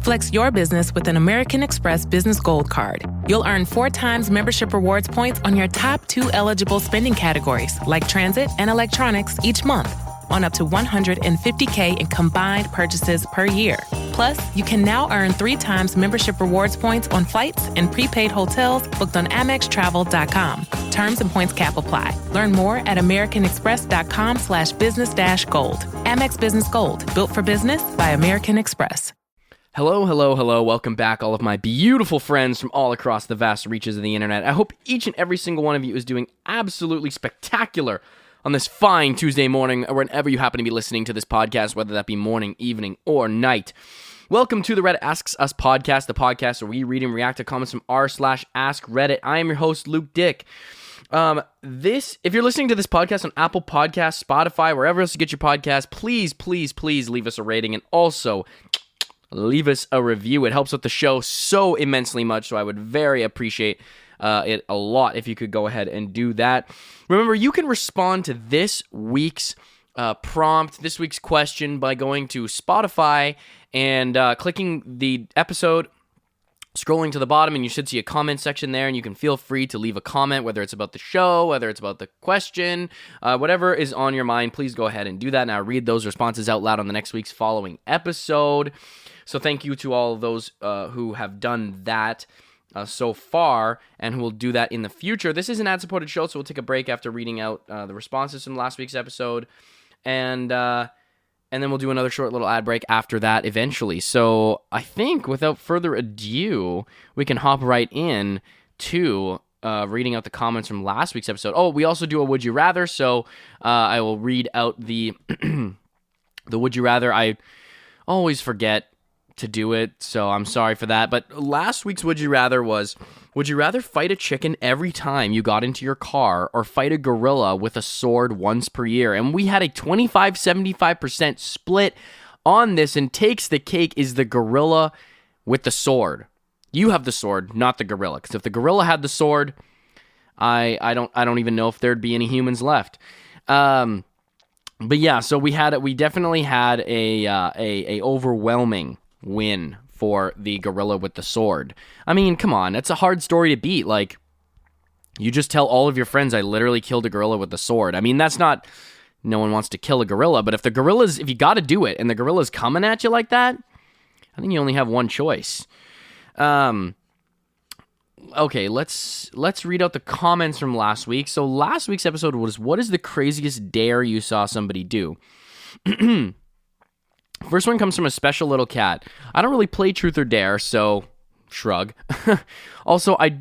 Flex your business with an American Express Business Gold Card. You'll earn 4 times membership rewards points on your top 2 eligible spending categories, like transit and electronics, each month, on up to $150K in combined purchases per year. Plus, you can now earn 3 times membership rewards points on flights and prepaid hotels booked on AmexTravel.com. Terms and points cap apply. Learn more at AmericanExpress.com/business-gold. Amex Business Gold, built for business by American Express. Hello, hello, hello. Welcome back, all of my beautiful friends from all across the vast reaches of the internet. I hope each and every single one of you is doing absolutely spectacular on this fine Tuesday morning, or whenever you happen to be listening to this podcast, whether that be morning, evening, or night. Welcome to the Reddit Asks Us podcast, the podcast where we read and react to comments from r/Askreddit. I am your host, Luke Dick. If you're listening to this podcast on Apple Podcasts, Spotify, wherever else you get your podcast, please leave us a rating, and also leave us a review. It helps with the show so immensely much, so I would very appreciate it a lot if you could go ahead and do that. Remember, you can respond to this week's prompt, this week's question, by going to Spotify and clicking the episode, scrolling to the bottom, and you should see a comment section there, and you can feel free to leave a comment, whether it's about the show, whether it's about the question, whatever is on your mind. Please go ahead and do that, and I'll read those responses out loud on the next week's following episode. So thank you to all of those who have done that so far, and who will do that in the future. This is an ad-supported show, so we'll take a break after reading out the responses from last week's episode, and then we'll do another short little ad break after that eventually. So I think, without further ado, we can hop right in to reading out the comments from last week's episode. Oh, we also do a Would You Rather, so I will read out the Would You Rather. I always forget to do it, so I'm sorry for that. But last week's Would You Rather was, would you rather fight a chicken every time you got into your car, or fight a gorilla with a sword once per year? And we had a 25-75% split on this, and takes the cake is the gorilla with the sword. You have the sword, not the gorilla, because if the gorilla had the sword, I don't even know if there'd be any humans left. But yeah, so we definitely had a overwhelming win for the gorilla with the sword. I mean, come on, that's a hard story to beat. Like, you just tell all of your friends, I literally killed a gorilla with the sword. I mean, that's not, no one wants to kill a gorilla, but if you got to do it, and the gorilla's coming at you like that, I think you only have one choice. Okay, let's read out the comments from last week. So last week's episode was, what is the craziest dare you saw somebody do? First one comes from a special little cat. I don't really play Truth or Dare, so shrug. Also, I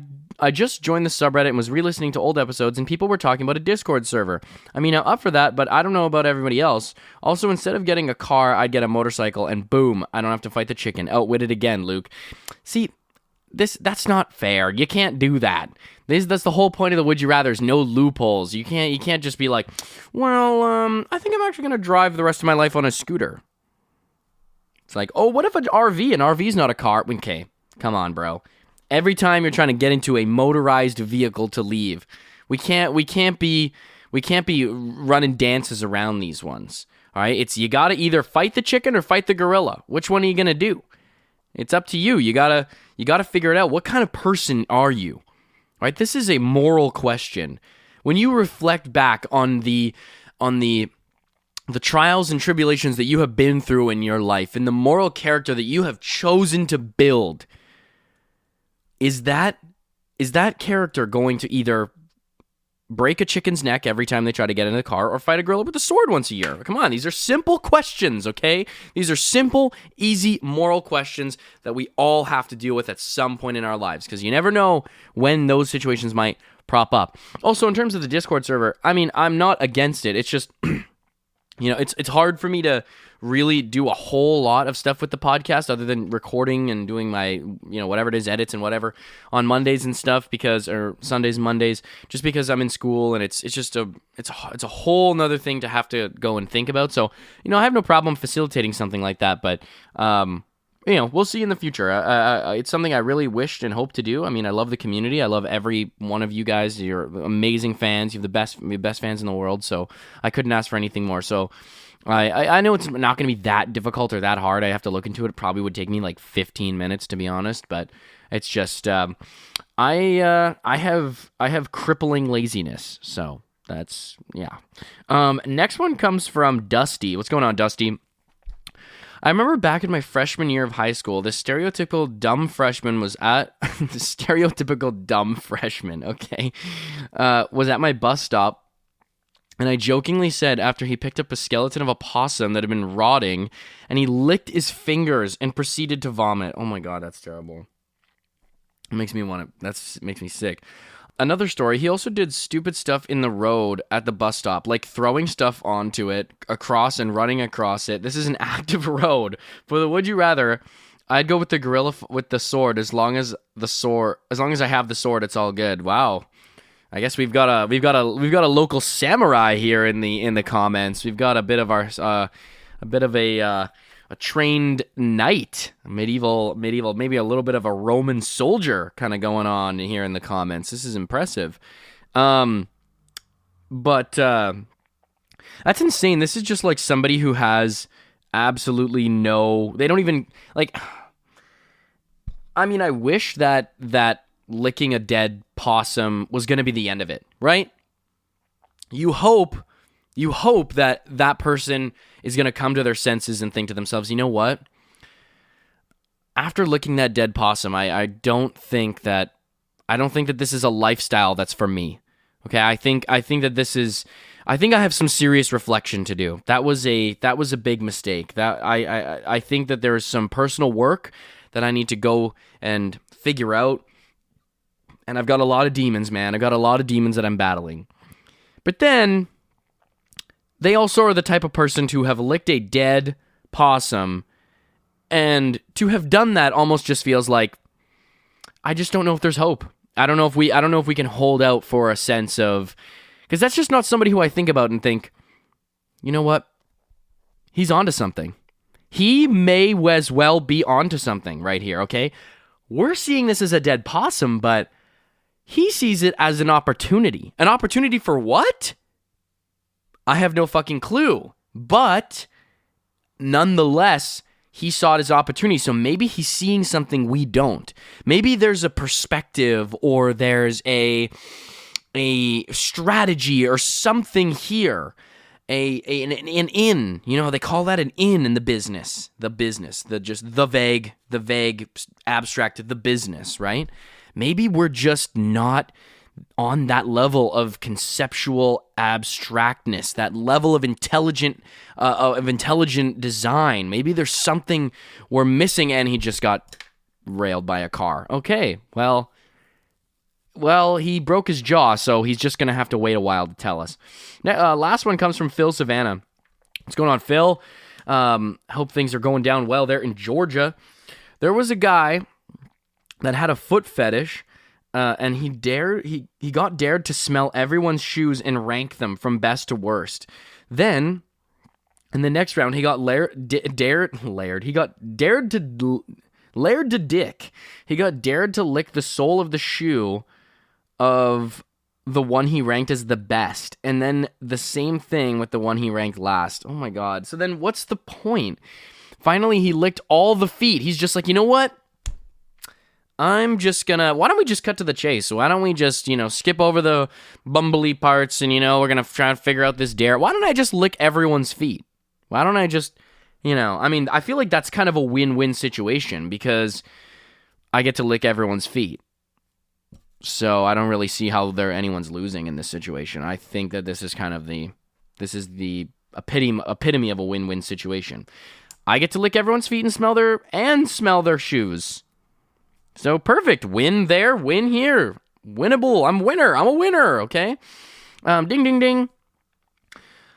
just joined the subreddit and was re-listening to old episodes, and people were talking about a Discord server. I mean, I'm up for that, but I don't know about everybody else. Also, instead of getting a car, I'd get a motorcycle, and boom, I don't have to fight the chicken. Outwitted again, Luke. See, that's not fair. You can't do that. That's the whole point of the Would You Rathers. No loopholes. You can't just be like, well, I think I'm actually going to drive the rest of my life on a scooter. It's like, oh, what if an RV? An RV's not a car. Okay, come on, bro. Every time you're trying to get into a motorized vehicle to leave, we can't be running dances around these ones. All right, it's, you gotta either fight the chicken or fight the gorilla. Which one are you gonna do? It's up to you. You gotta figure it out. What kind of person are you? All right, this is a moral question. When you reflect back on the trials and tribulations that you have been through in your life, and the moral character that you have chosen to build, is that character going to either break a chicken's neck every time they try to get in the car, or fight a gorilla with a sword once a year? Come on, these are simple questions, okay? These are simple, easy, moral questions that we all have to deal with at some point in our lives, because you never know when those situations might prop up. Also, in terms of the Discord server, I mean, I'm not against it. It's just, it's hard for me to really do a whole lot of stuff with the podcast other than recording and doing my, whatever it is, edits and whatever on Mondays and stuff, or Sundays and Mondays, just because I'm in school, and it's just it's a whole nother thing to have to go and think about. So, I have no problem facilitating something like that, but we'll see in the future. It's something I really wished and hoped to do. I mean, I love the community. I love every one of you guys. You're amazing fans. You have the best fans in the world. So I couldn't ask for anything more. So I know it's not going to be that difficult or that hard. I have to look into it. It probably would take me like 15 minutes, to be honest. But it's just I have crippling laziness. So that's yeah. Next one comes from Dusty. What's going on, Dusty? I remember back in my freshman year of high school, this stereotypical dumb freshman was at was at my bus stop, and I jokingly said after he picked up a skeleton of a possum that had been rotting, and he licked his fingers and proceeded to vomit. Oh my god, that's terrible. It makes me sick. Another story, he also did stupid stuff in the road at the bus stop, like throwing stuff onto it, across and running across it. This is an active road. For the would you rather, I'd go with the gorilla with the sword as long as I have the sword, it's all good. Wow. I guess we've got a local samurai here in the comments. We've got a bit of a trained knight, medieval, maybe a little bit of a Roman soldier kind of going on here in the comments. This is impressive. But that's insane. This is just like somebody who has absolutely they don't even, like, I mean, I wish that licking a dead possum was going to be the end of it, right? You hope that person is going to come to their senses and think to themselves, you know what? After licking that dead possum, I don't think that this is a lifestyle that's for me. Okay, I think that I have some serious reflection to do. That was a big mistake. That I think that there is some personal work that I need to go and figure out. And I've got a lot of demons, man. I've got a lot of demons that I'm battling. But then they also are the type of person to have licked a dead possum, and to have done that almost just feels like, I just don't know if there's hope. I don't know if we can hold out for a sense of, because that's just not somebody who I think about and think, you know what? He's onto something. He may as well be onto something right here, okay? We're seeing this as a dead possum, but he sees it as an opportunity. An opportunity for what? I have no fucking clue. But nonetheless, he saw it as opportunity. So maybe he's seeing something we don't. Maybe there's a perspective, or there's a strategy or something here. An in, they call that an in the business. The vague abstract, the business, right? Maybe we're just not on that level of conceptual abstractness, that level of intelligent design. Maybe there's something we're missing, and he just got railed by a car. Okay, well, he broke his jaw, so he's just gonna have to wait a while to tell us. Now, last one comes from Phil Savannah. What's going on, Phil? Hope things are going down well there in Georgia. There was a guy that had a foot fetish. And he got dared to smell everyone's shoes and rank them from best to worst. Then, in the next round, he got layered to dick. He got dared to lick the sole of the shoe of the one he ranked as the best, and then the same thing with the one he ranked last. Oh my god. So then what's the point? Finally, he licked all the feet. He's just like, you know what? why don't we just cut to the chase? Why don't we just, skip over the bumbly parts and, we're going to try to figure out this dare. Why don't I just lick everyone's feet? Why don't I just, I feel like that's kind of a win-win situation because I get to lick everyone's feet. So I don't really see how anyone's losing in this situation. I think that this is the epitome of a win-win situation. I get to lick everyone's feet and smell their shoes. So perfect. Win there, win here. Winnable. I'm a winner, okay? Ding, ding, ding.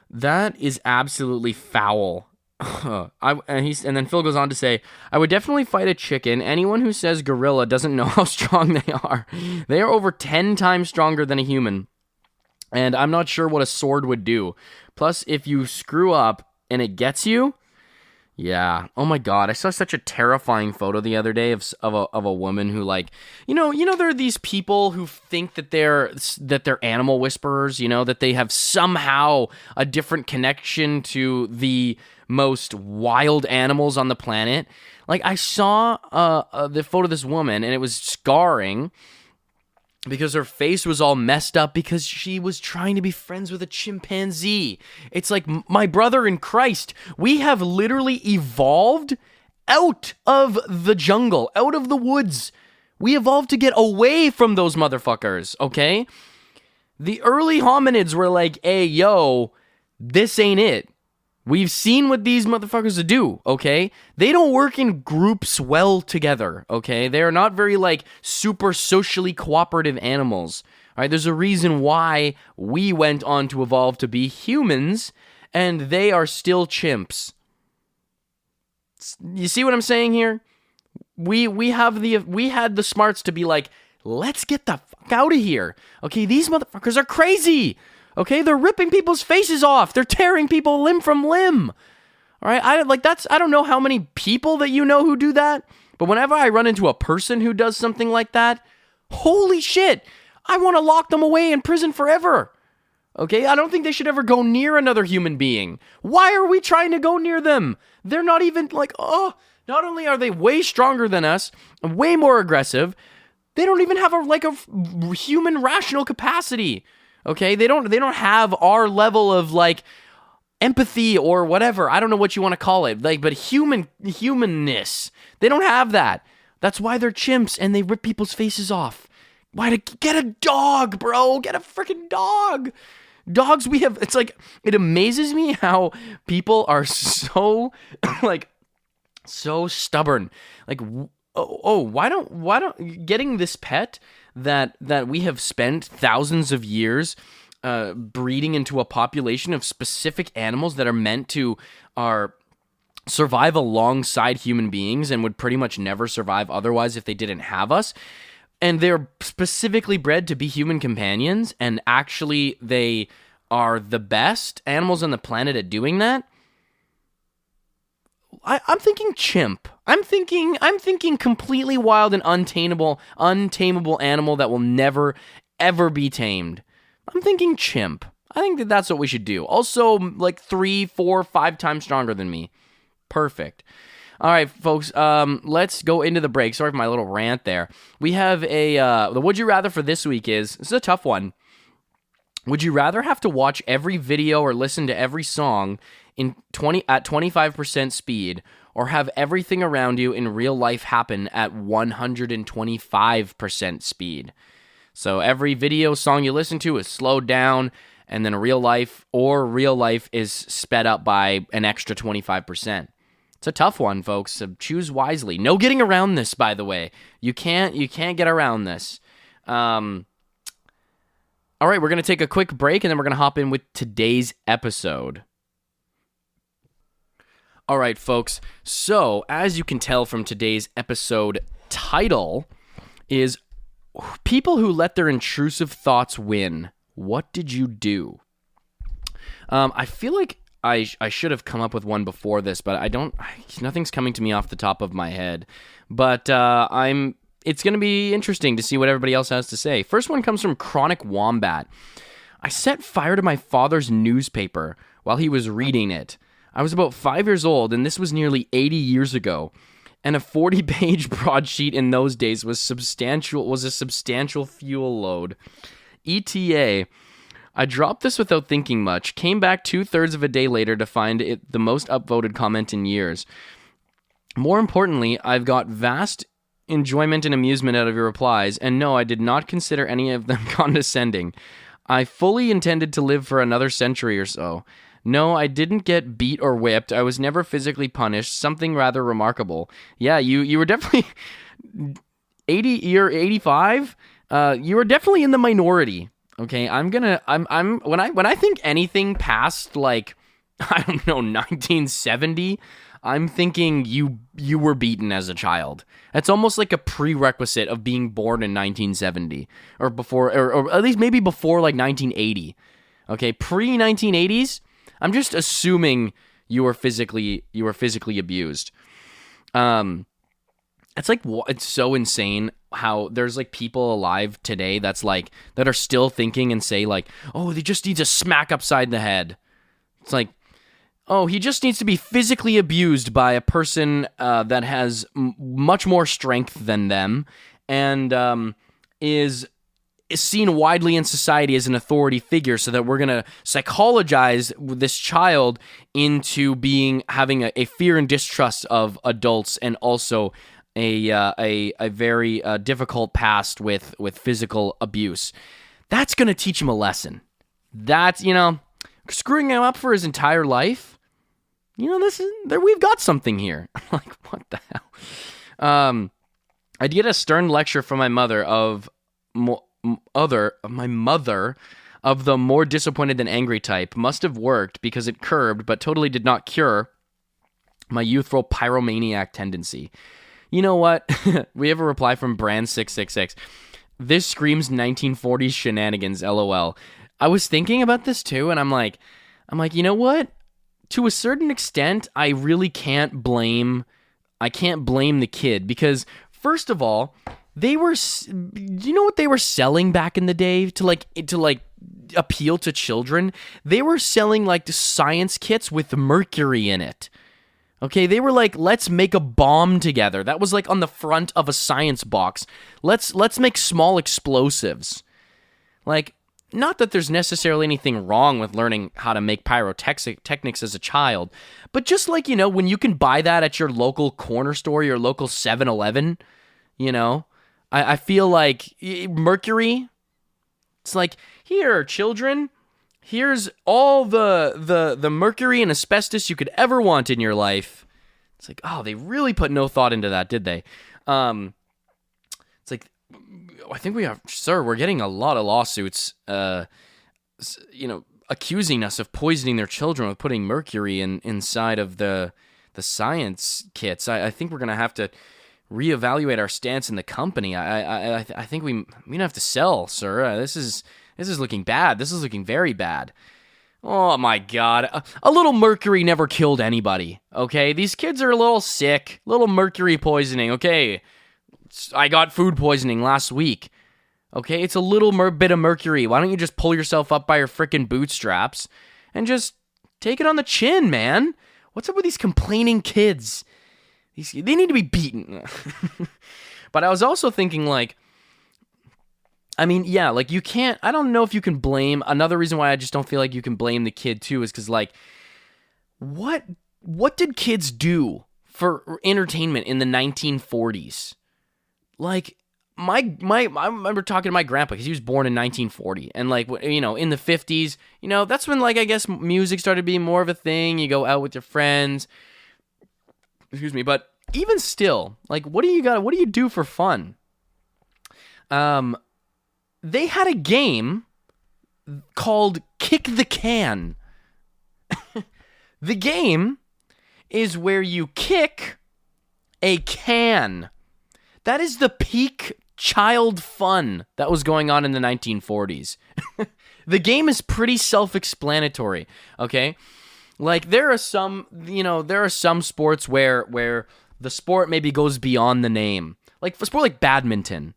That is absolutely foul. And then Phil goes on to say, I would definitely fight a chicken. Anyone who says gorilla doesn't know how strong they are. They are over 10 times stronger than a human. And I'm not sure what a sword would do. Plus, if you screw up and it gets you, Yeah. Oh my God. I saw such a terrifying photo the other day of a woman who, like, there are these people who think that they're animal whisperers, that they have somehow a different connection to the most wild animals on the planet. Like, I saw the photo of this woman, and it was scarring because her face was all messed up because she was trying to be friends with a chimpanzee. It's like, my brother in Christ, we have literally evolved out of the jungle, out of the woods. We evolved to get away from those motherfuckers, okay? The early hominids were like, hey, yo, this ain't it. We've seen what these motherfuckers do, okay? They don't work in groups well together, okay? They're not very, like, super socially cooperative animals, all right? There's a reason why we went on to evolve to be humans, and they are still chimps. You see what I'm saying here? We had the smarts to be like, let's get the fuck out of here, okay? These motherfuckers are crazy. Okay, they're ripping people's faces off. They're tearing people limb from limb. All right, I don't know how many people that you know who do that, but whenever I run into a person who does something like that, holy shit, I want to lock them away in prison forever. Okay, I don't think they should ever go near another human being. Why are we trying to go near them? They're not even like, not only are they way stronger than us, way more aggressive, they don't even have a human rational capacity. Okay, they don't have our level of, like, empathy or whatever. I don't know what you want to call it. Like, but humanness. They don't have that. That's why they're chimps and they rip people's faces off. Get a dog, bro. Get a freaking dog. Dogs it's like, it amazes me how people are so, like, so stubborn. Like, why don't getting this pet that we have spent thousands of years breeding into a population of specific animals that are meant to survive alongside human beings and would pretty much never survive otherwise if they didn't have us. And they're specifically bred to be human companions, and actually they are the best animals on the planet at doing that. I'm thinking chimp. I'm thinking completely wild and untamable animal that will never, ever be tamed. I'm thinking chimp. I think that's what we should do. Also, like 3, 4, 5 times stronger than me. Perfect. All right, folks, let's go into the break. Sorry for my little rant there. We have the Would You Rather for this week this is a tough one. Would you rather have to watch every video or listen to every song at 25% speed, or have everything around you in real life happen at 125% speed? So every video song you listen to is slowed down, and then real life is sped up by an extra 25%. It's a tough one, folks, so choose wisely. No getting around this, by the way. You can't get around this. All right, we're going to take a quick break, and then we're going to hop in with today's episode. All right, folks, so as you can tell from today's episode title is people who let their intrusive thoughts win. What did you do? I feel like I should have come up with one before this, but nothing's coming to me off the top of my head. But it's going to be interesting to see what everybody else has to say. First one comes from Chronic Wombat. I set fire to my father's newspaper while he was reading it. I was about 5 years old, and this was nearly 80 years ago. And a 40-page broadsheet in those days was a substantial fuel load. ETA. I dropped this without thinking much. Came back 2/3 of a day later to find it the most upvoted comment in years. More importantly, I've got vast enjoyment and amusement out of your replies, and no, I did not consider any of them condescending. I fully intended to live for another century or so. No, I didn't get beat or whipped. I was never physically punished. Something rather remarkable. Yeah, you were definitely 80. You're 85. You were definitely in the minority. Okay, when I think anything past, like, I don't know, 1970, I'm thinking you were beaten as a child. That's almost like a prerequisite of being born in 1970 or before, or at least maybe before like 1980. Okay, pre-1980s. I'm just assuming you were physically abused. It's like, it's so insane how there's like people alive today that are still thinking and say like, oh, they just need to smack upside the head. It's like, oh, he just needs to be physically abused by a person that has much more strength than them and is seen widely in society as an authority figure, so that we're going to psychologize this child into having a fear and distrust of adults, and also a very difficult past with physical abuse. That's going to teach him a lesson. That's, screwing him up for his entire life. We've got something here. Like, what the hell? I'd get a stern lecture from my mother of the more disappointed than angry type. Must have worked because it curbed, but totally did not cure, my youthful pyromaniac tendency. You know what? We have a reply from Brand666. This screams 1940s shenanigans, LOL. I was thinking about this too, and I'm like, you know what? To a certain extent, I really can't blame the kid, because first of all, do you know what they were selling back in the day to appeal to children? They were selling like science kits with mercury in it. Okay, they were like, let's make a bomb together. That was like on the front of a science box. Let's make small explosives. Like, not that there's necessarily anything wrong with learning how to make pyrotechnics as a child, but just like, when you can buy that at your local corner store, your local 7-Eleven, I feel like mercury, it's like, here, children, here's all the mercury and asbestos you could ever want in your life. It's like, oh, they really put no thought into that, did they? It's like, I think we're getting a lot of lawsuits, accusing us of poisoning their children with putting mercury inside of the science kits. I think we're going to have to reevaluate our stance in the company. I think we have to sell, sir. This is looking bad. This is looking very bad. Oh my God. A little mercury never killed anybody, okay? These kids are a little sick. Little mercury poisoning, okay? I got food poisoning last week, okay? It's a little bit of mercury. Why don't you just pull yourself up by your frickin' bootstraps and just take it on the chin, man? What's up with these complaining kids? They need to be beaten. But I was also thinking, you can't, I don't know if you can blame, another reason why I just don't feel like you can blame the kid too is because, what did kids do for entertainment in the 1940s? I remember talking to my grandpa, because he was born in 1940, and in the 50s, that's when, I guess music started being more of a thing. You go out with your friends, excuse me, but even still, what do you do for fun? They had a game called Kick the Can. The game is where you kick a can. That is the peak child fun that was going on in the 1940s. The game is pretty self-explanatory, okay? There are some sports where the sport maybe goes beyond the name. For a sport like badminton.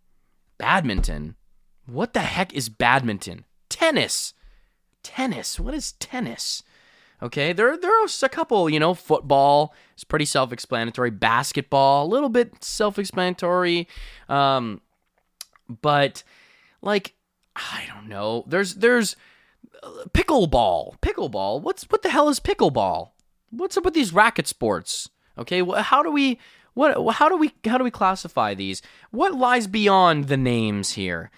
Badminton? What the heck is badminton? Tennis. What is tennis? Okay, there are a couple, football is pretty self-explanatory. Basketball, a little bit self-explanatory. But, I don't know. There's pickleball. Pickleball? What the hell is pickleball? What's up with these racket sports? Okay, how do we classify these? What lies beyond the names here?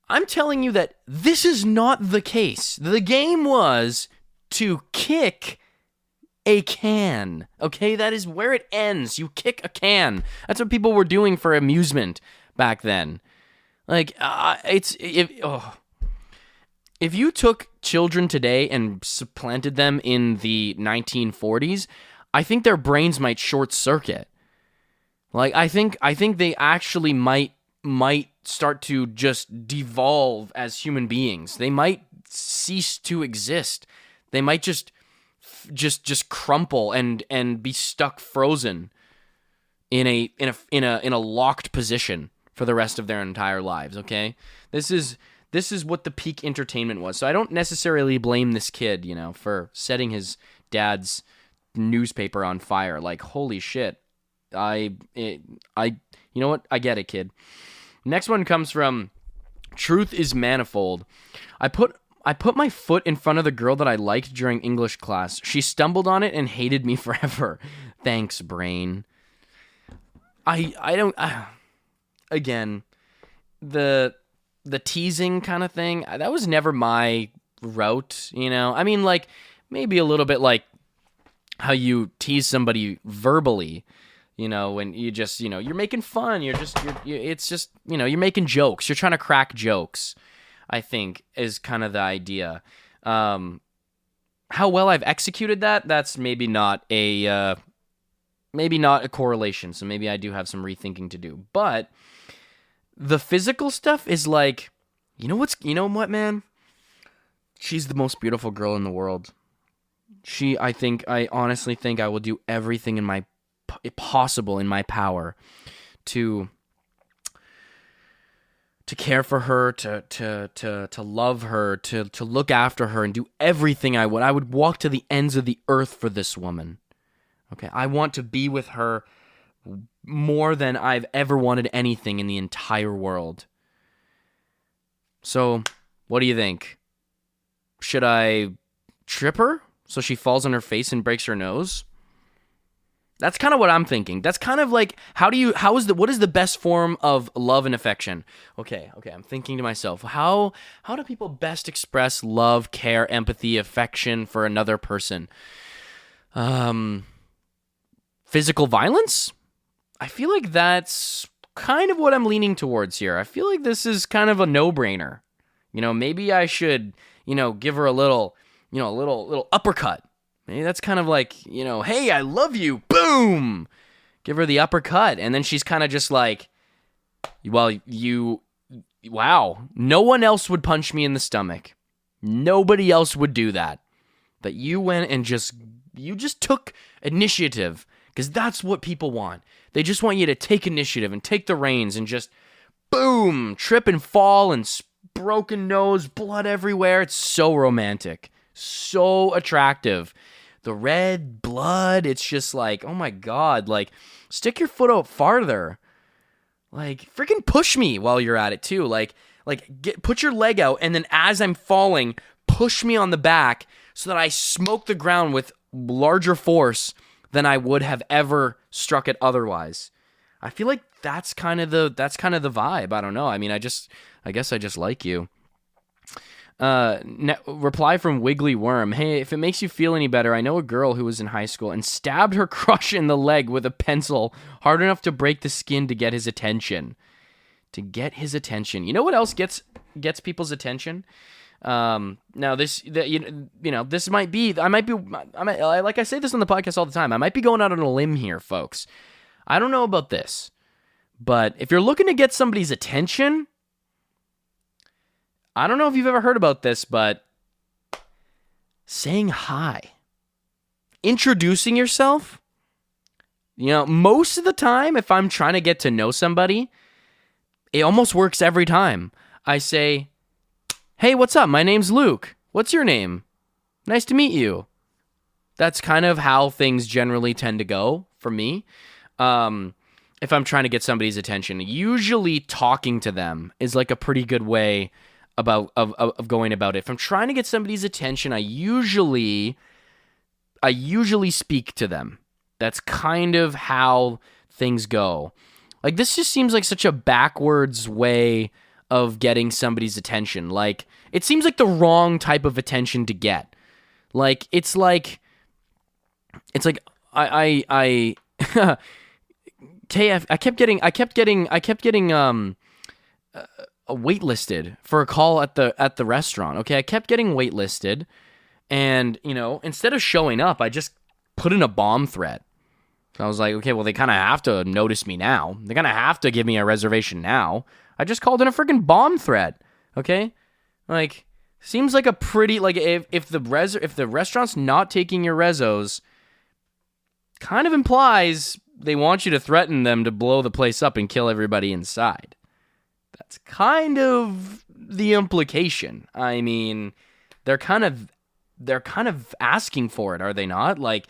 I'm telling you that this is not the case. The game was to kick a can. Okay, that is where it ends. You kick a can. That's what people were doing for amusement back then. If you took children today and supplanted them in the 1940s, I think their brains might short circuit. I think they actually might start to just devolve as human beings. They might cease to exist. They might just just crumple and be stuck frozen in a locked position for the rest of their entire lives. Okay, this is what the peak entertainment was. So I don't necessarily blame this kid, for setting his dad's newspaper on fire. Like, holy shit. You know what? I get it, kid. Next one comes from Truth is Manifold. I put my foot in front of the girl that I liked during English class. She stumbled on it and hated me forever. Thanks, brain. I don't... again, the teasing kind of thing, that was never my route, I mean, like, maybe a little bit like how you tease somebody verbally, when you just, you're making fun, it's just, you're making jokes, you're trying to crack jokes, I think, is kind of the idea. How well I've executed that's maybe not a correlation, so maybe I do have some rethinking to do, but the physical stuff is like, you know what, man? She's the most beautiful girl in the world. I honestly think I will do everything possible in my power to care for her, to love her, to look after her, and do everything I would. I would walk to the ends of the earth for this woman. Okay, I want to be with her more than I've ever wanted anything in the entire world. So, what do you think? Should I trip her so she falls on her face and breaks her nose? That's kind of what I'm thinking. That's kind of like, what is the best form of love and affection? Okay, I'm thinking to myself, how do people best express love, care, empathy, affection for another person? Physical violence? I feel like that's kind of what I'm leaning towards here. I feel like this is kind of a no-brainer. Maybe I should, give her a little uppercut. Maybe that's kind of like, hey, I love you, boom! Give her the uppercut, and then she's kind of just like, wow, no one else would punch me in the stomach. Nobody else would do that. But you went and you just took initiative, because that's what people want. They just want you to take initiative and take the reins and just, boom, trip and fall and broken nose, blood everywhere. It's so romantic, so attractive. The red blood, it's just like, oh my God, like, stick your foot out farther. Like, freaking push me while you're at it too. Like put your leg out, and then as I'm falling, push me on the back so that I smoke the ground with larger force than I would have ever struck it otherwise. I feel like that's kind of the vibe. I don't know. I mean, I guess I just like you. Reply from Wiggly Worm. Hey, if it makes you feel any better, I know a girl who was in high school and stabbed her crush in the leg with a pencil hard enough to break the skin to get his attention. You know what else gets people's attention? Now this might be, like I say this on the podcast all the time, I might be going out on a limb here, folks. I don't know about this, but if you're looking to get somebody's attention, I don't know if you've ever heard about this, but saying hi, introducing yourself, most of the time, if I'm trying to get to know somebody, it almost works every time. I say, hey, what's up? My name's Luke. What's your name? Nice to meet you. That's kind of how things generally tend to go for me. If I'm trying to get somebody's attention, usually talking to them is like a pretty good way of going about it. If I'm trying to get somebody's attention, I usually speak to them. That's kind of how things go. Like, this just seems like such a backwards way of getting somebody's attention. Like, it seems like the wrong type of attention to get. Like, it's like I KF, I kept getting waitlisted for a call at the restaurant. Okay, I kept getting waitlisted, and instead of showing up, I just put in a bomb threat. So I was like, okay, well, they kind of have to notice me now. They kind of have to give me a reservation now. I just called in a freaking bomb threat. Okay, like, Seems like a pretty, like, if the restaurant's not taking your rezos, kind of implies they want you to threaten them to blow the place up and kill everybody inside. That's kind of the implication. I mean, they're kind of asking for it, are they not? Like,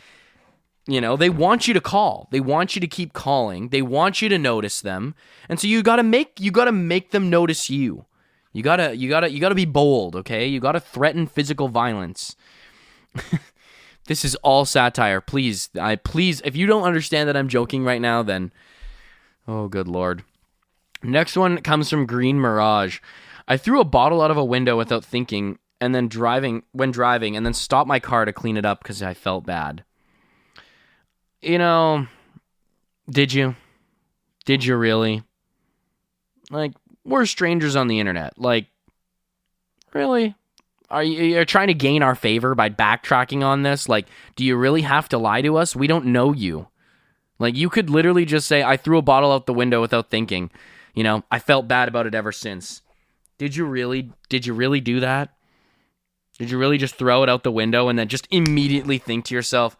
you know, they want you to call. They want you to keep calling. They want you to notice them. And so you got to make them notice you. You got to be bold, okay? You got to threaten physical violence. This is all satire. Please, if you don't understand that I'm joking right now, then oh good lord. Next one comes from Green Mirage. I threw a bottle out of a window without thinking and then driving and then stopped my car to clean it up because I felt bad. You know, did you really? Like, we're strangers on the internet. Like, really? Are you trying to gain our favor by backtracking on this? Like, do you really have to lie to us? We don't know you. Like, you could literally just say, I threw a bottle out the window without thinking. You know, I felt bad about it ever since. Did you really do that? Did you really just throw it out the window and then just immediately think to yourself,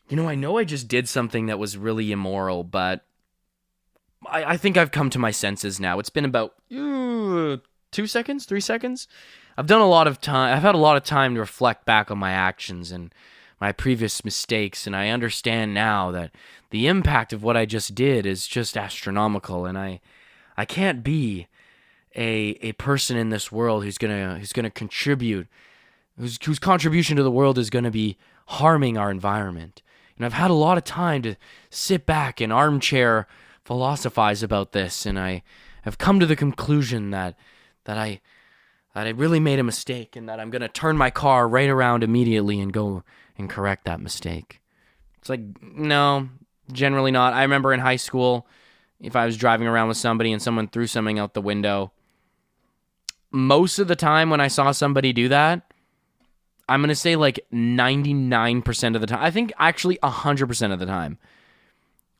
you know I just did something that was really immoral, but I think I've come to my senses now. It's been about 2 seconds, 3 seconds. I've had a lot of time to reflect back on my actions and my previous mistakes, and I understand now that the impact of what I just did is just astronomical, and I can't be a person in this world who's gonna contribute, whose contribution to the world is gonna be harming our environment. And I've had a lot of time to sit back and armchair philosophize about this, and I have come to the conclusion that I really made a mistake, and that I'm gonna turn my car right around immediately and go and correct that mistake. It's like, no, generally not. I remember in high school, if I was driving around with somebody and someone threw something out the window, most of the time when I saw somebody do that, I'm going to say like 99% of the time. I think actually 100% of the time.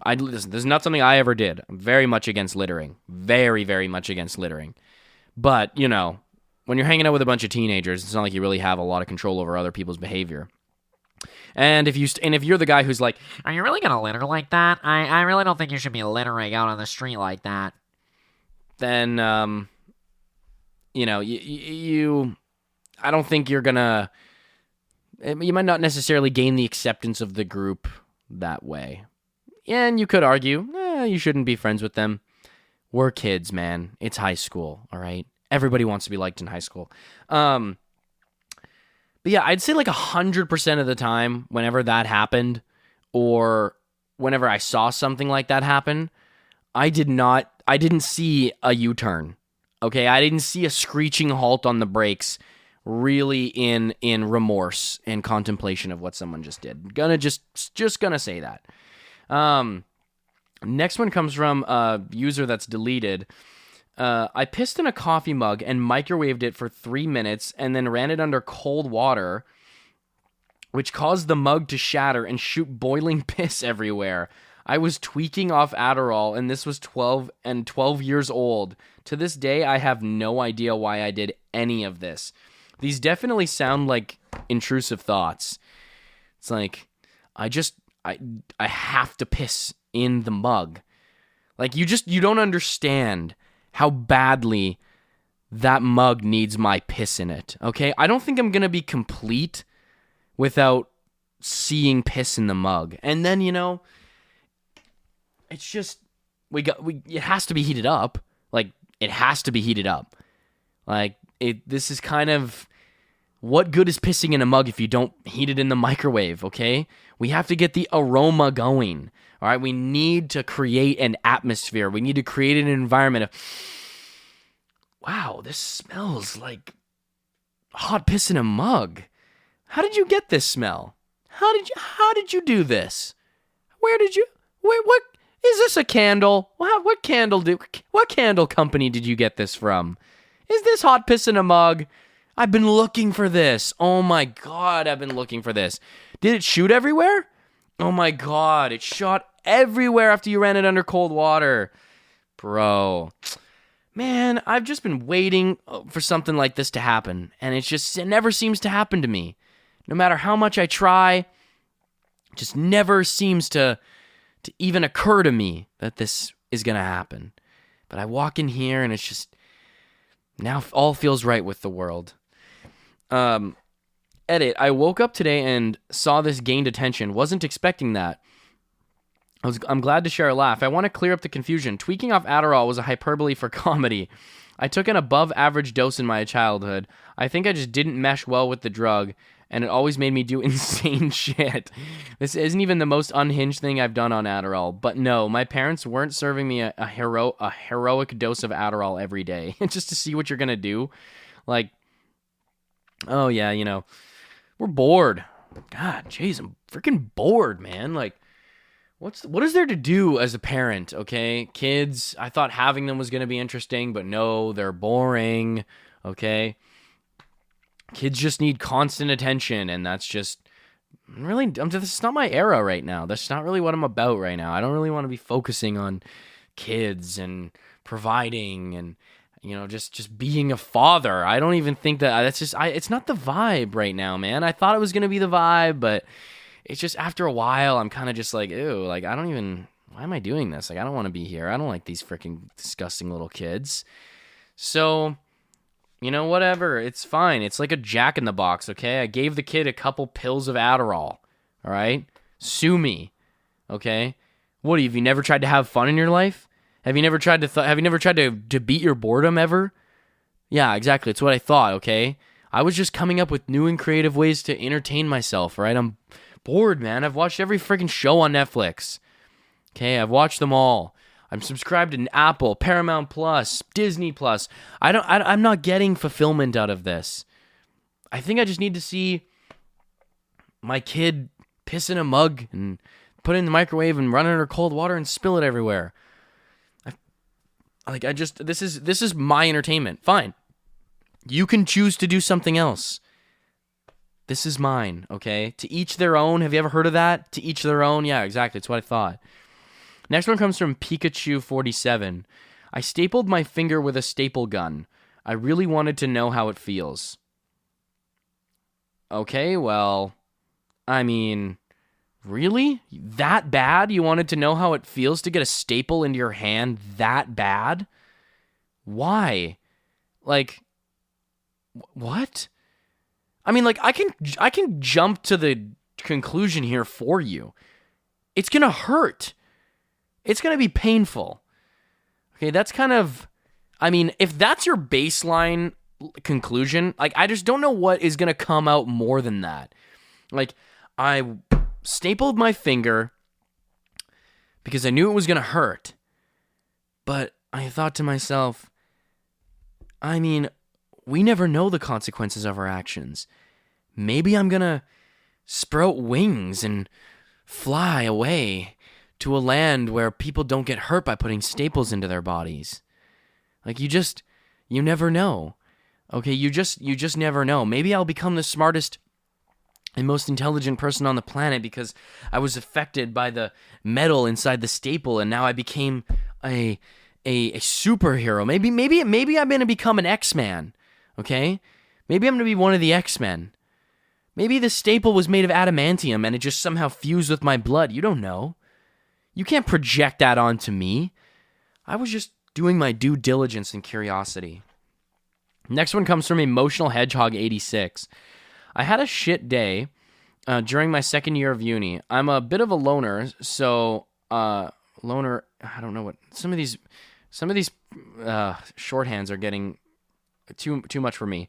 Listen, this is not something I ever did. I'm very much against littering. Very, very much against littering. But, you know, when you're hanging out with a bunch of teenagers, it's not like you really have a lot of control over other people's behavior. And if you're the guy who's like, are you really going to litter like that? I really don't think you should be littering out on the street like that. Then, you know, I don't think you're going to, you might not necessarily gain the acceptance of the group that way. And you could argue, you shouldn't be friends with them. We're kids, man. It's high school, all right? Everybody wants to be liked in high school. But yeah, I'd say like 100% of the time, whenever that happened, or whenever I saw something like that happen, I didn't see a U-turn. Okay, I didn't see a screeching halt on the brakes, really in remorse and contemplation of what someone just did. Just gonna say that. Next one comes from a user that's deleted. I pissed in a coffee mug and microwaved it for 3 minutes and then ran it under cold water, which caused the mug to shatter and shoot boiling piss everywhere. I was tweaking off Adderall, and this was 12 years old. To this day, I have no idea why I did any of this. These definitely sound like intrusive thoughts. It's like, I have to piss in the mug. Like, you don't understand how badly that mug needs my piss in it, okay? I don't think I'm going to be complete without seeing piss in the mug. And then, you know, it's just, it has to be heated up. Like, it has to be heated up. Like, this is kind of, what good is pissing in a mug if you don't heat it in the microwave, okay? We have to get the aroma going, all right? We need to create an atmosphere. We need to create an environment of, wow, this smells like hot piss in a mug. How did you get this smell? How did you do this? What is this, a candle? What candle company did you get this from? Is this hot piss in a mug? I've been looking for this. Oh my God, I've been looking for this. Did it shoot everywhere? Oh my God, it shot everywhere after you ran it under cold water. Bro. man, I've just been waiting for something like this to happen, and it never seems to happen to me. No matter how much I try, it just never seems to even occur to me that this is going to happen. But I walk in here, and it's just, now all feels right with the world. Edit, I woke up today and saw this gained attention. Wasn't expecting that. I'm glad to share a laugh. I want to clear up the confusion. Tweaking off Adderall was a hyperbole for comedy. I took an above average dose in my childhood. I think I just didn't mesh well with the drug, and it always made me do insane shit. This isn't even the most unhinged thing I've done on Adderall. But no, my parents weren't serving me a heroic dose of Adderall every day just to see what you're going to do. Like, oh yeah, you know, we're bored. God, jeez, I'm freaking bored, man. Like, what is there to do as a parent, okay? Kids, I thought having them was going to be interesting, but no, they're boring, okay? Kids just need constant attention, and that's just really, this is not my era right now. That's not really what I'm about right now. I don't really want to be focusing on kids and providing and, you know, just being a father. I don't even think that's just, it's not the vibe right now, man. I thought it was going to be the vibe, but it's just after a while, I'm kind of just like, ew, like, why am I doing this? Like, I don't want to be here. I don't like these freaking disgusting little kids. So, you know, whatever. It's fine. It's like a Jack in the Box, okay? I gave the kid a couple pills of Adderall, all right? Sue me, okay? What, have you never tried to have fun in your life? Have you never tried to beat your boredom ever? Yeah, exactly. It's what I thought, okay? I was just coming up with new and creative ways to entertain myself, right? I'm bored, man. I've watched every freaking show on Netflix. Okay, I've watched them all. I'm subscribed to Apple, Paramount Plus, Disney Plus. I'm not getting fulfillment out of this. I think I just need to see my kid piss in a mug and put it in the microwave and run it under cold water and spill it everywhere. This is my entertainment. Fine. You can choose to do something else. This is mine, okay? To each their own. Have you ever heard of that? To each their own? Yeah, exactly. That's what I thought. Next one comes from Pikachu47. I stapled my finger with a staple gun. I really wanted to know how it feels. Okay, well, I mean, really? That bad? You wanted to know how it feels to get a staple into your hand that bad? Why? Like, what? I mean, like, I can jump to the conclusion here for you. It's going to hurt. It's going to be painful. Okay, that's kind of, I mean, if that's your baseline conclusion, like, I just don't know what is going to come out more than that. Like, I stapled my finger because I knew it was going to hurt. But I thought to myself, I mean, we never know the consequences of our actions. Maybe I'm going to sprout wings and fly away to a land where people don't get hurt by putting staples into their bodies. Like, you never know. Okay, you just never know. Maybe I'll become the smartest and most intelligent person on the planet because I was affected by the metal inside the staple, and now I became a superhero. Maybe I'm going to become an X-Man. Okay? Maybe I'm going to be one of the X-Men. Maybe the staple was made of adamantium and it just somehow fused with my blood. You don't know. You can't project that onto me. I was just doing my due diligence and curiosity. Next one comes from Emotional Hedgehog 86. I had a shit day during my second year of uni. I'm a bit of a loner, so loner, I don't know what, some of these shorthands are getting too much for me.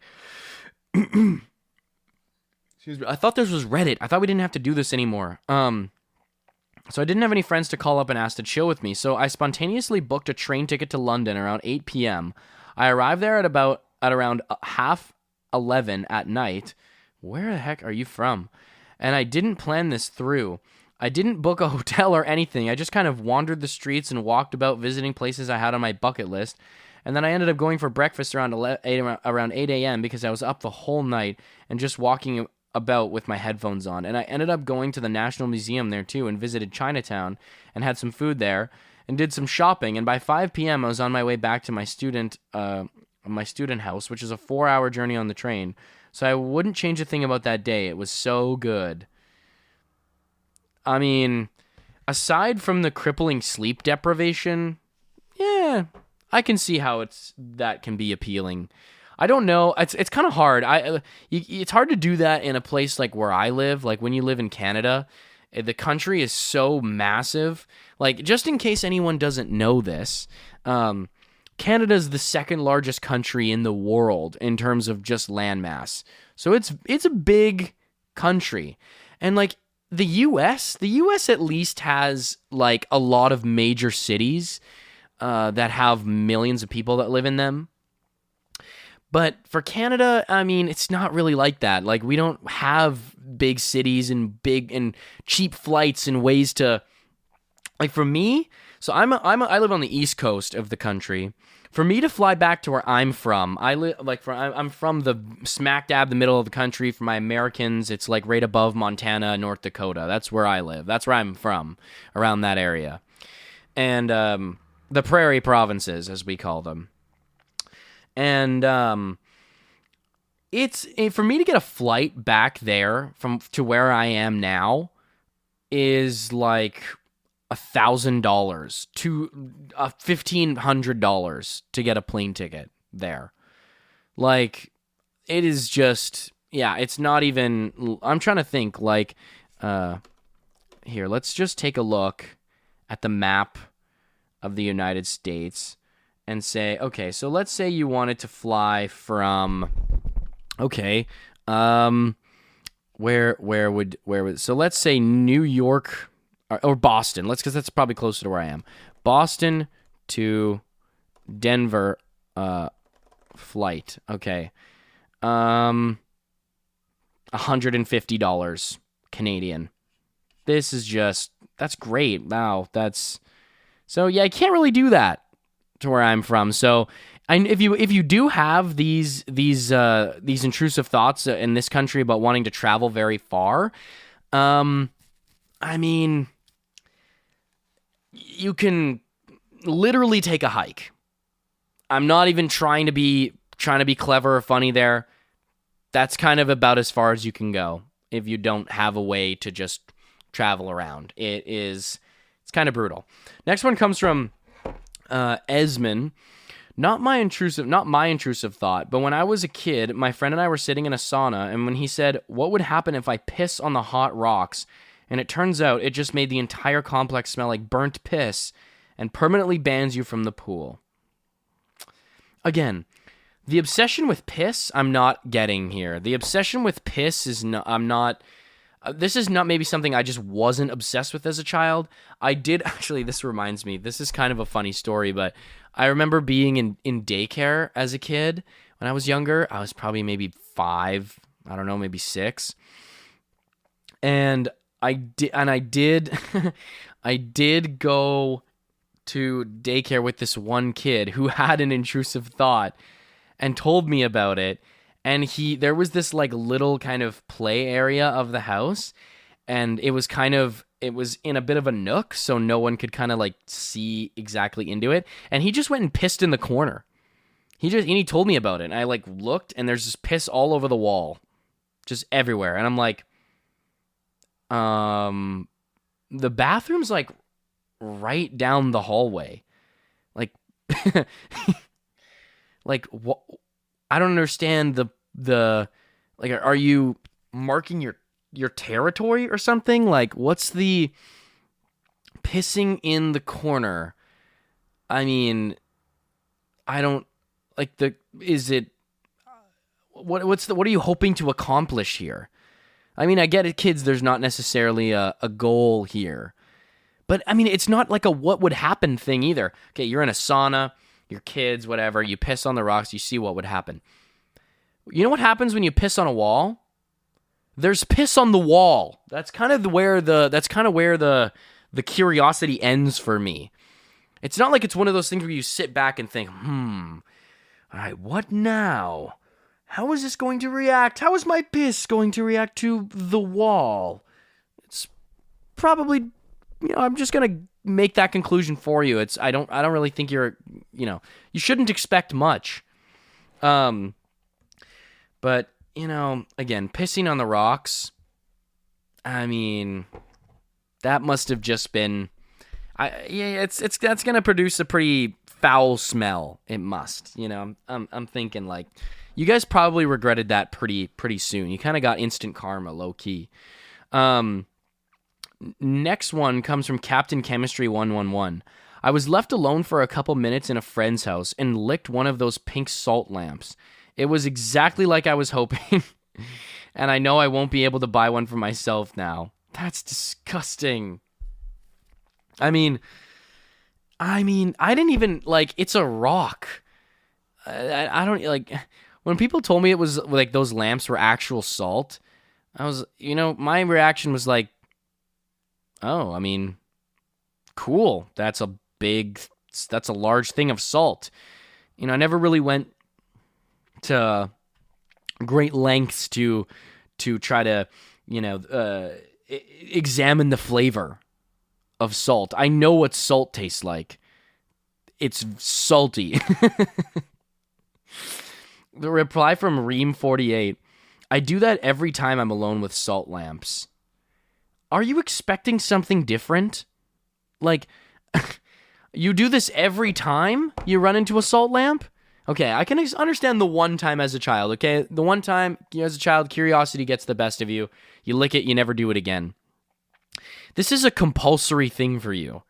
Excuse me. I thought this was Reddit. I thought we didn't have to do this anymore. So I didn't have any friends to call up and ask to chill with me, so I spontaneously booked a train ticket to London around 8 p.m. I arrived there at around 11:30 at night. Where the heck are you from? And I didn't plan this through. I didn't book a hotel or anything. I just kind of wandered the streets and walked about visiting places I had on my bucket list. And then I ended up going for breakfast around 8 a.m. because I was up the whole night and just walking about with my headphones on. And I ended up going to the National Museum there too and visited Chinatown and had some food there and did some shopping. And by 5 p.m., I was on my way back to my student house, which is a 4-hour journey on the train. So I wouldn't change a thing about that day. It was so good. I mean, aside from the crippling sleep deprivation, yeah, I can see how that can be appealing. I don't know. It's kind of hard. It's hard to do that in a place like where I live. Like when you live in Canada, the country is so massive. Like, just in case anyone doesn't know this, Canada is the second largest country in the world in terms of just landmass. So it's a big country. And like the US at least has like a lot of major cities that have millions of people that live in them. But for Canada, I mean, it's not really like that. Like, we don't have big cities and big and cheap flights and ways to, like, for me. So I live on the east coast of the country. For me to fly back to where I'm from, I'm from the smack dab the middle of the country. For my Americans, it's like right above Montana, North Dakota. That's where I live. That's where I'm from, around that area, and the prairie provinces, as we call them. And it's for me to get a flight back there to where I am now is like $1,000 to $1,500 to get a plane ticket there. Like, it is just, yeah, it's not even. I'm trying to think. Like, here, let's just take a look at the map of the United States. And say, okay, so let's say you wanted to fly from, okay, where would, so let's say New York or Boston, because that's probably closer to where I am. Boston to Denver flight, okay. $150 Canadian. This is just, that's great. Wow, so yeah, I can't really do that to where I'm from. So, if you do have these intrusive thoughts in this country about wanting to travel very far, I mean, you can literally take a hike. I'm not even trying to be clever or funny there. That's kind of about as far as you can go if you don't have a way to just travel around. It's kind of brutal. Next one comes from Esmond. Not my intrusive thought, but when I was a kid, my friend and I were sitting in a sauna, and when he said, what would happen if I piss on the hot rocks? And it turns out it just made the entire complex smell like burnt piss and permanently bans you from the pool. Again, the obsession with piss, I'm not getting here. The obsession with piss is not, this is not maybe something I just wasn't obsessed with as a child. I did, actually, this reminds me, this is kind of a funny story, but I remember being in daycare as a kid when I was younger. I was probably maybe 5, I don't know, maybe 6. And I did go to daycare with this one kid who had an intrusive thought and told me about it. And there was this like little kind of play area of the house, and it was in a bit of a nook, so no one could kind of like see exactly into it. And he just went and pissed in the corner. He told me about it, and I like looked, and there's just piss all over the wall, just everywhere. And I'm like, the bathroom's like right down the hallway, like, like what? I don't understand the like, are you marking your territory or something? Like, what's the pissing in the corner? I mean, I don't like what are you hoping to accomplish here? I mean, I get it, kids, there's not necessarily a goal here. But I mean, it's not like a what would happen thing either. Okay, you're in a sauna, your kids, whatever, you piss on the rocks, you see what would happen. You know what happens when you piss on a wall? There's piss on the wall. That's kind of where the curiosity ends for me. It's not like it's one of those things where you sit back and think, all right, what now? How is this going to react? How is my piss going to react to the wall? It's probably, I'm just going to make that conclusion for you. I don't really think you shouldn't expect much. But again, pissing on the rocks, I mean, that must have just been that's going to produce a pretty foul smell. It must. I'm thinking like you guys probably regretted that pretty soon. You kind of got instant karma, low key. Next one comes from Captain Chemistry 111. I was left alone for a couple minutes in a friend's house and licked one of those pink salt lamps. It was exactly like I was hoping, and I know I won't be able to buy one for myself now. That's disgusting. I mean, I didn't even, like, it's a rock. I don't, like, when people told me it was, like, those lamps were actual salt, I was, my reaction was like, oh, I mean, cool. That's a large thing of salt. I never really went to great lengths to try to, examine the flavor of salt. I know what salt tastes like. It's salty. The reply from Reem48. I do that every time I'm alone with salt lamps. Are you expecting something different? Like, you do this every time you run into a salt lamp? Okay, I can understand the one time as a child, okay? The one time as a child, curiosity gets the best of you. You lick it, you never do it again. This is a compulsory thing for you.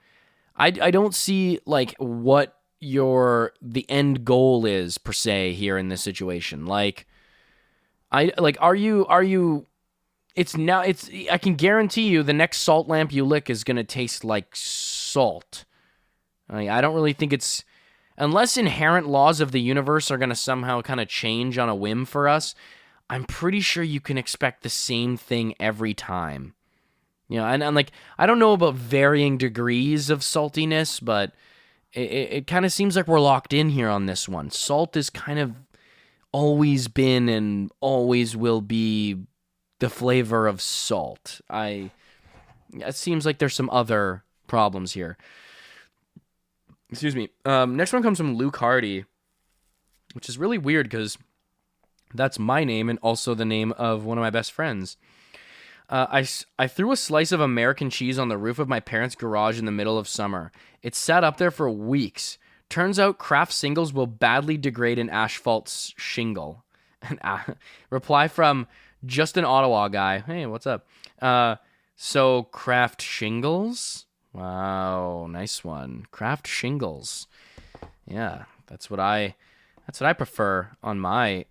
I don't see, like, what the end goal is, per se, here in this situation. Like, I can guarantee you the next salt lamp you lick is going to taste like salt. I don't really think it's, unless inherent laws of the universe are going to somehow kind of change on a whim for us, I'm pretty sure you can expect the same thing every time. And like, I don't know about varying degrees of saltiness, but it kind of seems like we're locked in here on this one. Salt is kind of always been and always will be the flavor of salt. It seems like there's some other problems here. Excuse me. Next one comes from Luke Hardy, which is really weird because that's my name and also the name of one of my best friends. I threw a slice of American cheese on the roof of my parents' garage in the middle of summer. It sat up there for weeks. Turns out Kraft singles will badly degrade an asphalt shingle. Reply from just an Ottawa guy. Hey, what's up? So Kraft shingles? Wow, nice one. Kraft shingles. Yeah, that's what I prefer on my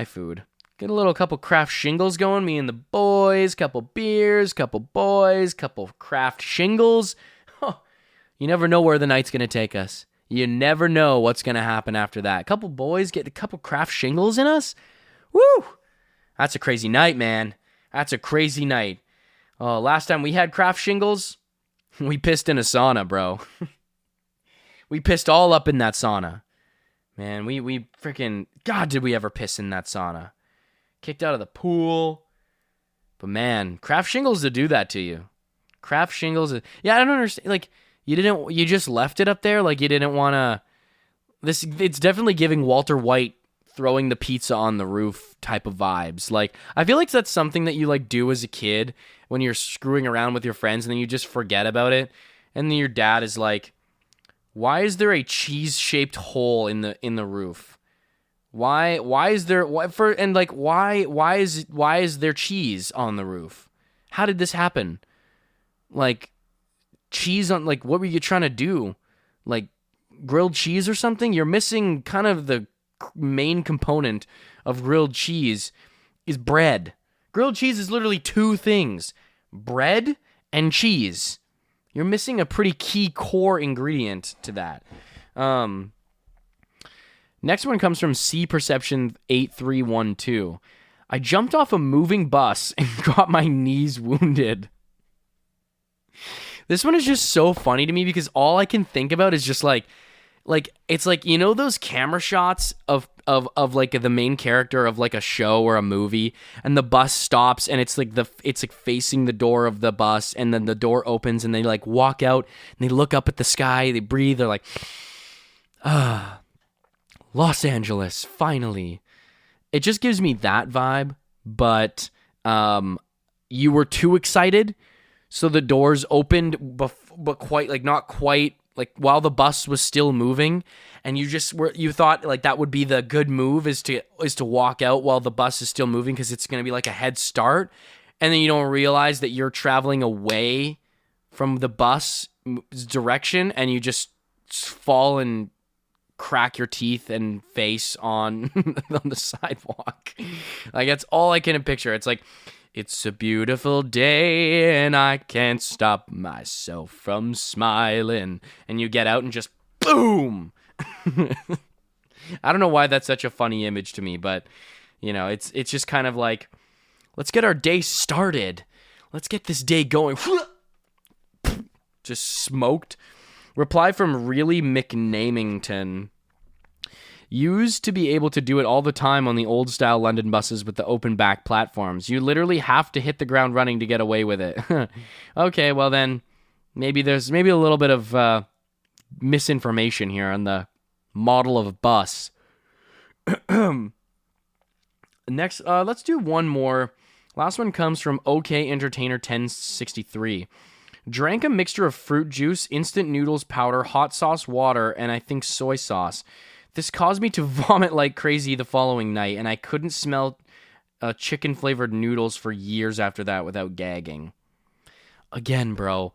food. Get a couple Kraft shingles going. Me and the boys, couple beers, couple boys, couple Kraft shingles. You never know where the night's gonna take us. You never know what's gonna happen after that. Couple boys get a couple Kraft shingles in us. Woo! That's a crazy night, man. That's a crazy night. Oh, last time we had Kraft shingles, we pissed in a sauna, bro. We pissed all up in that sauna. Man, we freaking, God, did we ever piss in that sauna. Kicked out of the pool. But man, Kraft shingles to do that to you. Kraft shingles, yeah, I don't understand, like, you just left it up there, like you didn't want to, it's definitely giving Walter White throwing the pizza on the roof type of vibes. Like, I feel like that's something that you like do as a kid when you're screwing around with your friends and then you just forget about it. And then your dad is like, why is there a cheese-shaped hole in the roof? Why is there why is there cheese on the roof? How did this happen? Like, cheese on, like, what were you trying to do? Like, grilled cheese or something? You're missing kind of the main component of grilled cheese is bread. Grilled cheese is literally two things: bread and cheese. You're missing a pretty key core ingredient to that. Next one comes from C Perception 8312. I jumped off a moving bus and got my knees wounded. This one is just so funny to me because all I can think about is just like it's like, those camera shots of of like the main character of like a show or a movie, and the bus stops and it's like facing the door of the bus, and then the door opens and they like walk out and they look up at the sky, they breathe, they're like, Los Angeles, finally. It just gives me that vibe, but you were too excited, so the doors opened, but quite like not quite like while the bus was still moving, and you thought like that would be the good move is to walk out while the bus is still moving because it's gonna be like a head start, and then you don't realize that you're traveling away from the bus direction, and you just fall and crack your teeth and face on the sidewalk. Like, that's all I can picture. It's like, it's a beautiful day and I can't stop myself from smiling, and you get out and just boom. I don't know why that's such a funny image to me, but you know, it's just kind of like, let's get our day started, let's get this day going. Just smoked. Reply from Really McNamington. Used to be able to do it all the time on the old-style London buses with the open back platforms. You literally have to hit the ground running to get away with it. Okay, well then, maybe there's a little bit of misinformation here on the model of a bus. Next, let's do one more. Last one comes from OK Entertainer 1063. Drank a mixture of fruit juice, instant noodles powder, hot sauce water, and I think soy sauce. This caused me to vomit like crazy the following night, and I couldn't smell chicken-flavored noodles for years after that without gagging. Again, bro,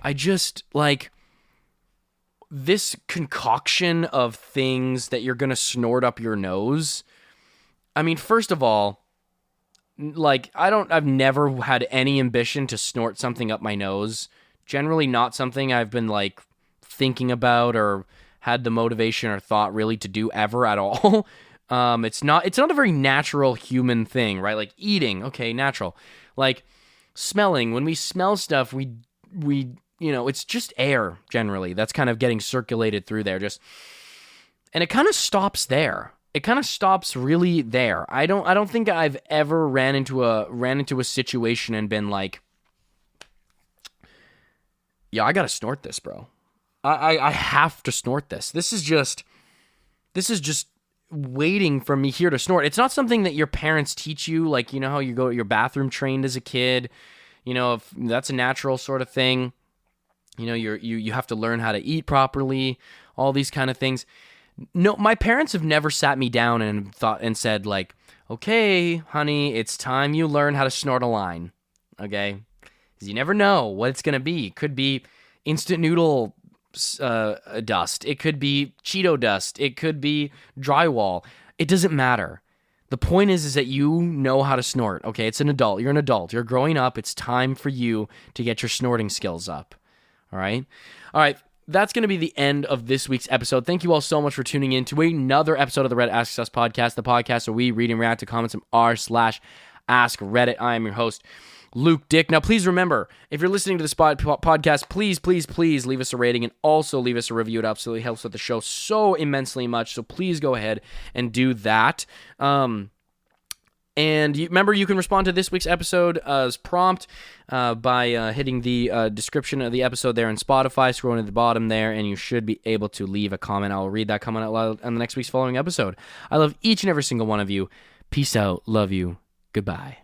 I just, like, this concoction of things that you're gonna snort up your nose. I mean, first of all, like, I've never had any ambition to snort something up my nose. Generally not something I've been, like, thinking about or had the motivation or thought really to do ever at all. It's not a very natural human thing, right? Like eating, okay, natural. Like smelling, when we smell stuff, we you know, it's just air generally that's kind of getting circulated through there, and it kind of stops there. It kind of stops really there. I don't think I've ever ran into a situation and been like, yeah, I gotta snort this, bro. I have to snort this. This is just waiting for me here to snort. It's not something that your parents teach you, like, you know how you go to your bathroom trained as a kid. You know, if that's a natural sort of thing. You know, you have to learn how to eat properly, all these kind of things. No, my parents have never sat me down and said like, okay, honey, it's time you learn how to snort a line. Okay? Because you never know what it's going to be. It could be instant noodle dust. It could be Cheeto dust. It could be drywall. It doesn't matter. The point is that you know how to snort. Okay, it's an adult. You're an adult. You're growing up. It's time for you to get your snorting skills up. All right? All right. That's going to be the end of this week's episode. Thank you all so much for tuning in to another episode of the Reddit Asks Us podcast, the podcast where we read and react to comments from r/AskReddit. I am your host, Luke Dick. Now, please remember, if you're listening to this podcast, please leave us a rating and also leave us a review. It absolutely helps with the show so immensely much, so please go ahead and do that. And remember, you can respond to this week's episode as prompt by hitting the description of the episode there in Spotify, scrolling to the bottom there, and you should be able to leave a comment. I'll read that comment out loud on the next week's following episode. I love each and every single one of you. Peace out. Love you. Goodbye.